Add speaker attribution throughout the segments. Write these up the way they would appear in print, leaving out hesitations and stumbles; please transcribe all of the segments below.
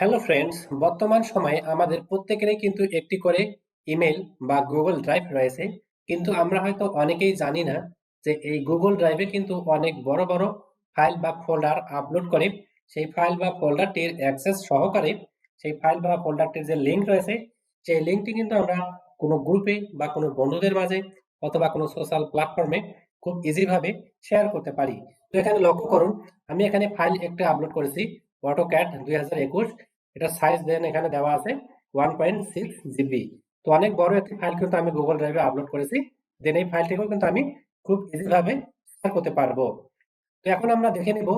Speaker 1: Hello friends, বর্তমান সময়ে আমাদের প্রত্যেকেরই কিন্তু একটি করে ইমেল বা গুগল ড্রাইভ রয়েছে। কিন্তু আমরা হয়তো অনেকেই জানি না যে এই গুগল ড্রাইভে কিন্তু অনেক বড় বড় ফাইল বা ফোল্ডার আপলোড করে সেই ফাইল বা ফোল্ডারটির অ্যাক্সেস সহকারে সেই ফাইল বা ফোল্ডারটির যে লিঙ্ক রয়েছে সেই লিঙ্কটি কিন্তু আমরা কোনো গ্রুপে বা কোনো বন্ধুদের মাঝে অথবা কোনো সোশ্যাল প্ল্যাটফর্মে খুব ইজি ভাবে শেয়ার করতে পারি। তো এখানে লক্ষ্য করুন, আমি এখানে ফাইল একটা আপলোড করেছি, অটোক্যাড 2021। এটার সাইজ দেন এখানে দেওয়া আছে 1.6 জিবি। তো অনেক বড় একটি ফাইল কিন্তু আমি গুগল ড্রাইভে আপলোড করেছি। দেন এই ফাইলটিকেও কিন্তু আমি খুব ইজি ভাবে শেয়ার করতে পারবো। তো এখন আমরা দেখে নিব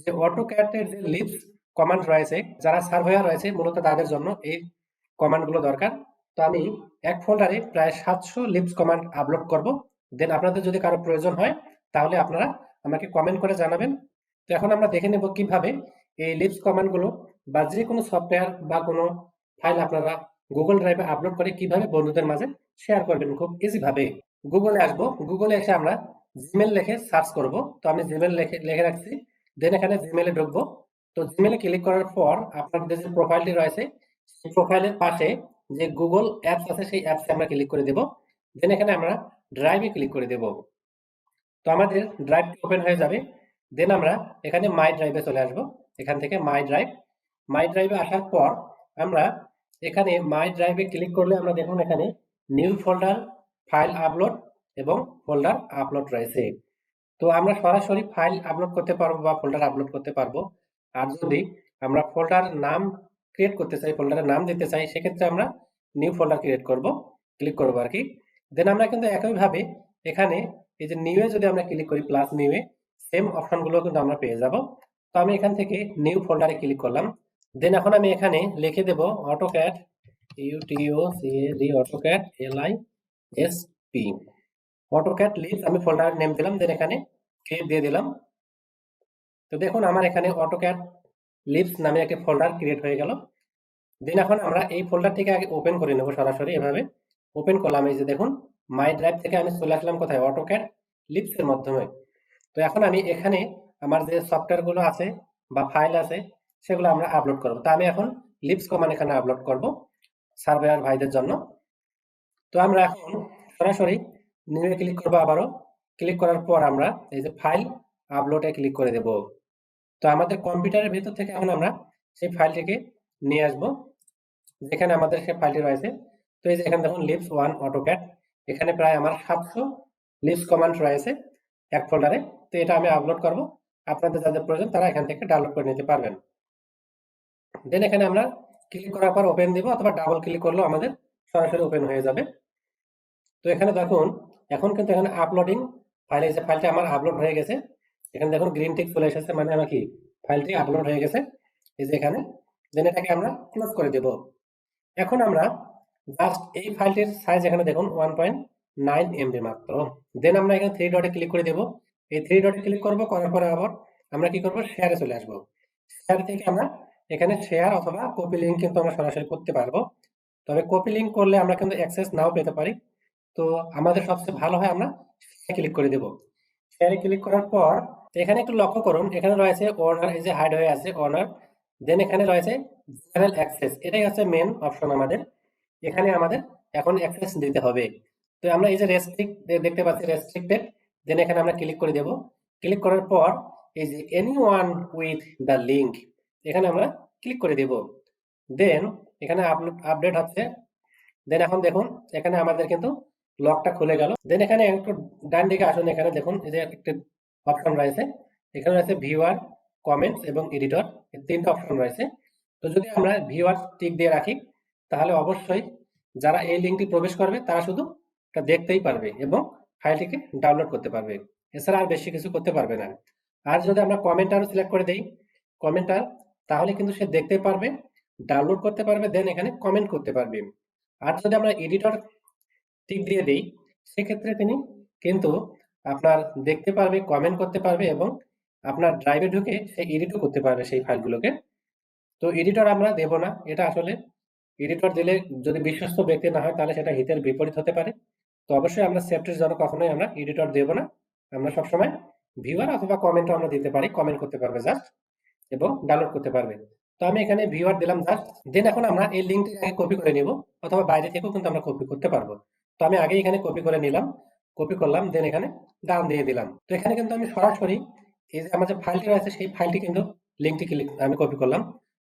Speaker 1: যে অটোক্যাড এর যে লিস্ট কমান্ড রয়েছে, যারা সার্ভেয়ার রয়েছে মূলত তাদের জন্য এই কমান্ড গুলো দরকার। তো আমি এক ফোল্ডারে প্রায় 700 লিপস কমান্ড আপলোড করব। দেন আপনাদের যদি কারো প্রয়োজন হয় তাহলে আপনারা আমাকে কমেন্ট করে জানাবেন। তো এখন আমরা দেখে নেব কিভাবে এই লিপস কমান্ড গুলো বা যে কোনো সফটওয়্যার বা কোনো ফাইল আপনারা গুগল ড্রাইভে আপলোড করে কিভাবে বন্ধুদের মাঝে শেয়ার করবেন খুব ইজি ভাবে। গুগলে আসবো, গুগলে এসে আমরা জিমেল লিখে সার্চ করব। তো আমি জিমেল লিখে রাখছি। দেন এখানে জিমেলে ঢুকবো। তো জিমেলে ক্লিক করার পর আপনাদের যে প্রোফাইলটি রয়েছে সেই প্রোফাইলের পাশে যে গুগল অ্যাপস আছে সেই অ্যাপসে আমরা ক্লিক করে দেব। দেন এখানে আমরা ড্রাইভে ক্লিক করে দেব। তো আমাদের ড্রাইভটি ওপেন হয়ে যাবে। দেন আমরা এখানে মাই ড্রাইভে চলে আসব। এখান থেকে মাই ড্রাইভে আসার পর আমরা এখানে মাই ড্রাইভে ক্লিক করলে আমরা দেখুন এখানে নিউ ফোল্ডার, ফাইল আপলোড এবং ফোল্ডার আপলোড রয়েছে। তো আমরা সরাসরি ফাইল আপলোড করতে পারবো বা ফোল্ডার আপলোড করতে পারবো। আর যদি আমরা ফোল্ডার নাম ক্রিয়েট করতে চাই, ফোল্ডারের নাম দিতে চাই, সেক্ষেত্রে আমরা নিউ ফোল্ডার ক্লিক করবো আর কি। দেন আমরা কিন্তু একইভাবে এখানে এই যে নিউ এ যদি আমরা ক্লিক করি, প্লাস নিউ এ সেম অপশন গুলো কিন্তু আমরা পেয়ে যাব। তো আমি এখান থেকে নিউ ফোল্ডারে ক্লিক করলাম। দেন এখন আমি এখানে লিখে দেব AutoCAD, AutoCAD LISP, AutoCAD list আমি ফোল্ডার নেম দিলাম। দেন এখানে ক্রিয়েট দিয়ে দিলাম। তো দেখুন আমার এখানে অটোক্যাড লিস্ট নামে একটা ফোল্ডার ক্রিয়েট হয়ে গেল। দেন এখন আমরা এই ফোল্ডারটিকে আগে ওপেন করে নেব। সরাসরি এভাবে ওপেন করলাম। এই যে দেখুন মাই ড্রাইভ থেকে আমি চলে আসলাম কোথায়, অটোক্যাড লিস্ট এর মাধ্যমে। তো এখন আমি এখানে আমার যে সফটওয়্যার গুলো আছে বা ফাইল আছে সেগুলো আমরা আপলোড করব। তো আমি এখন লিপস কমান্ড এখানে আপলোড করব সার্ভেয়ার ভাইদের জন্য। তো আমরা এখন সরাসরি নিউ এ ক্লিক করবো। আবারও ক্লিক করার পর আমরা এই যে ফাইল আপলোডে ক্লিক করে দেব। তো আমাদের কম্পিউটারের ভেতর থেকে এখন আমরা সেই ফাইলটিকে নিয়ে আসব যেখানে আমাদের সেই ফাইলটি রয়েছে। তো এই যে এখানে দেখুন লিপস 1 অটোক্যাড, এখানে প্রায় আমার 700 লিপস কমান্ড রয়েছে এক ফোল্ডারে। তো এটা আমি আপলোড করব। আপনাদের যাদের প্রয়োজন তারা এখান থেকে ডাউনলোড করে নিতে পারবেন। দেন এখানে আমরা ক্লিক করার পর ওপেন দিব, অথবা ডাবল ক্লিক করলেও আমাদের সরাসরি ওপেন হয়ে যাবে। তো এখানে দেখুন এখন কিন্তু এখানে আপলোডিং ফাইল, এই যে ফাইলটা আমার আপলোড হয়ে গেছে। এখানে দেখুন গ্রিন টিক চলে এসেছে, মানে আমার কি ফাইলটি আপলোড হয়ে গেছে এই যে এখানে। দেন এটাকে আমরা ক্লোজ করে দেব। এখন আমরা জাস্ট এই ফাইলটির সাইজ এখানে দেখুন 1.9 MB মাত্র। দেন আমরা এখানে থ্রি ডটে ক্লিক করে দেব। এই থ্রি ডটে ক্লিক করব, করার পরে আবার আমরা কি করব, শেয়ারে চলে আসব। শেয়ার থেকে আমরা এখানে শেয়ার অথবা কপি লিঙ্ক কিন্তু আমরা সরাসরি করতে পারবো। তবে কপি লিঙ্ক করলে আমরা কিন্তু অ্যাক্সেস নাও পেতে পারি। তো আমাদের সবচেয়ে ভালো হয় আমরা ক্লিক করে দেব। শেয়ারে ক্লিক করার পর এখানে একটু লক্ষ্য করুন, এখানে রয়েছে ওনার, এই যে হাইড হয়ে আছে ওনার। দেন এখানে রয়েছে জেনারেল অ্যাক্সেস, এটাই হচ্ছে মেন অপশন আমাদের। এখানে আমাদের এখন অ্যাক্সেস দিতে হবে। তো আমরা এই যে রেস্ট্রিক্ট দেখতে পাচ্ছি, রেস্ট্রিক্টেড। দেন এখানে আমরা ক্লিক করে দেব। ক্লিক করার পর এই যে এনিওয়ান উইথ দ্য লিঙ্ক, এখানে আমরা ক্লিক করে দেব। দেন এখানে আপডেট হচ্ছে। দেন এখন দেখুন এখানে আমাদের কিন্তু লকটা খুলে গেল। দেন এখানে একটু ডান দিকে আসুন, এখানে দেখুন এই যে একটা অপশন রয়েছে, এখানে রয়েছে ভিউয়ার, কমেন্টস এবং এডিটর, এই তিনটা অপশন রয়েছে। তো যদি আমরা ভিউয়ার টিক দিয়ে রাখি তাহলে অবশ্যই যারা এই লিঙ্কটি প্রবেশ করবে তারা শুধু এটা দেখতেই পারবে এবং ফাইলটিকে ডাউনলোড করতে পারবে, এছাড়া আর বেশি কিছু করতে পারবে না। আর যদি আমরা কমেন্টারও সিলেক্ট করে দেই, কমেন্টার, তাহলে কিন্তু সে দেখতে পারবে, ডাউনলোড করতে পারবে, দেন এখানে কমেন্ট করতে পারবে। আর যদি আমরা এডিটর টিক দিয়ে দেই সেক্ষেত্রে তিনি কিন্তু আপনার দেখতে পারবে, কমেন্ট করতে পারবে এবং আপনার ড্রাইভে ঢুকে সে এডিটও করতে পারবে সেই ফাইলগুলোকে। তো এডিটর আমরা দেব না, এটা আসলে এডিটর দিলে যদি বিশ্বস্ত ব্যক্তি না হয় তাহলে সেটা হিতের বিপরীত হতে পারে। তো অবশ্যই আমরা সেফটির জন্য কখনোই আমরা এডিটর দেব না। আমরা সবসময় ভিউয়ার অথবা কমেন্টও আমরা দিতে পারি, কমেন্ট করতে পারবে জাস্ট এবং ডাউনলোড করতে পারবে। তো আমি এখানে ভিউয়ার দিলাম জাস্ট। দেন এখন আমরা এই লিঙ্কটি কপি করে নিব, অথবা বাইরে থেকেও কিন্তু আমরা কপি করতে পারবো। তো আমি আগে এখানে কপি করে নিলাম, কপি করলাম, দেন এখানে ডান দিয়ে দিলাম। তো এখানে কিন্তু আমি সরাসরি এই যে আমার যে ফাইলটি রয়েছে সেই ফাইলটি কিন্তু লিঙ্কটি ক্লিক আমি কপি করলাম।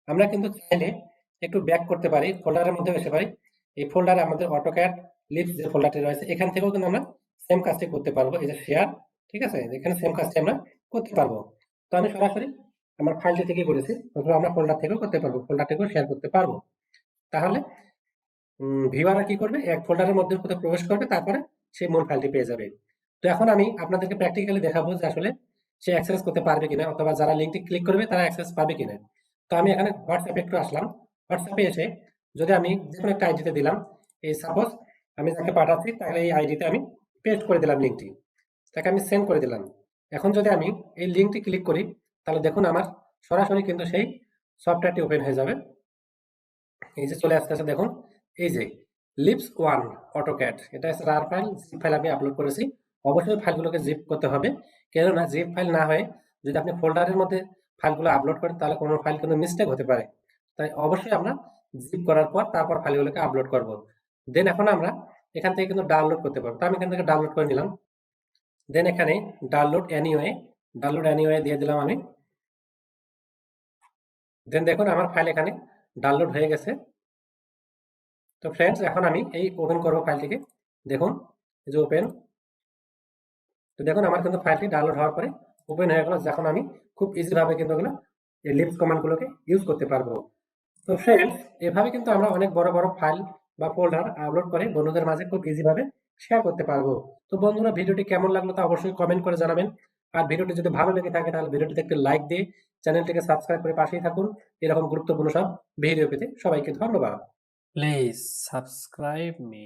Speaker 1: আমরা কিন্তু চাইলে একটু ব্যাক করতে পারি, ফোল্ডারের মধ্যে এসে পারি। এই ফোল্ডারে আমাদের অটোক্যাড লিপস যে ফোল্ডারটি রয়েছে এখান থেকেও কিন্তু আমরা সেম কাজটি করতে পারবো। এই যে শেয়ার, ঠিক আছে, এখানে সেম কাজটি আমরা করতে পারবো। তো আমি সরাসরি আমার ফাইলটি থেকে করেছি, অথবা আমরা ফোল্ডার থেকেও করতে পারবো, ফোল্ডার থেকেও শেয়ার করতে পারবো। তাহলে ভিউয়াররা কি করবে, এক ফোল্ডারের মধ্যে কোথাও প্রবেশ করবে, তারপরে সেই মূল ফাইলটি পেয়ে যাবে। তো এখন আমি আপনাদেরকে প্র্যাকটিক্যালি দেখাবো যে আসলে সে অ্যাক্সেস করতে পারবে কিনা, অথবা যারা লিঙ্কটি ক্লিক করবে তারা অ্যাক্সেস পাবে কিনা। তো আমি এখানে হোয়াটসঅ্যাপে একটু আসলাম। হোয়াটসঅ্যাপে এসে যদি আমি যে কোনো একটা আইডিতে দিলাম, এই সাপোজ আমি যাকে পাঠাচ্ছি তাহলে এই আইডিতে আমি পেস্ট করে দিলাম লিঙ্কটি, তাকে আমি সেন্ড করে দিলাম। এখন যদি আমি এই লিঙ্কটি ক্লিক করি, তাহলে দেখুন আমার সরাসরি কিন্তু সেই সফটওয়্যারটি ওপেন হয়ে যাবে। এই যে চলে আসতেছে দেখুন, এই যে লিপস ওয়ান অটোক্যাড, এটা হচ্ছে রার ফাইল, জিপ ফাইল আমি আপলোড করেছি। অবশ্যই ফাইলগুলোকে জিপ করতে হবে, কেননা জিপ ফাইল না হয়ে যদি আপনি ফোল্ডারের মধ্যে ফাইলগুলো আপলোড করেন তাহলে কোনো ফাইল কিন্তু মিস্টেক হতে পারে। তাই অবশ্যই আমরা জিপ করার পর তারপর ফাইলগুলোকে আপলোড করব। দেন এখন আমরা এখান থেকে কিন্তু ডাউনলোড করতে পারবো। তো আমি এখান থেকে ডাউনলোড করে নিলাম। দেন এখানে ডাউনলোড এনিওয়ে দিয়ে দিলাম আমি। দেন দেখুন আমার ফাইল এখানে ডাউনলোড হয়ে গেছে। তো ফ্রেন্ডস এখন আমি এই ওপেন করবো ফাইলটিকে। দেখুন এই যে ওপেন। তো দেখুন আমার কিন্তু ফাইলটি ডাউনলোড হওয়ার পরে ওপেন হয়ে গেল। যখন আমি খুব ইজি ভাবে কিন্তু ওগুলো এই লিপস কমান্ডগুলোকে ইউজ করতে পারবো। তো ফ্রেন্ডস এভাবে কিন্তু আমরা অনেক বড় বড় ফাইল বা ফোল্ডার আপলোড করে বন্ধুদের মাঝে খুব ইজি ভাবে শেয়ার করতে পারবো। তো বন্ধুরা ভিডিওটি কেমন লাগলো তা অবশ্যই কমেন্ট করে জানাবেন। আর ভিডিওটি যদি ভালো লেগে থাকে তাহলে ভিডিওটিতে একটি লাইক দিয়ে চ্যানেলটিকে সাবস্ক্রাইব করে পাশেই থাকুন এরকম গুরুত্বপূর্ণ সব ভিডিও পেতে। সবাইকে ধন্যবাদ।
Speaker 2: Please subscribe me.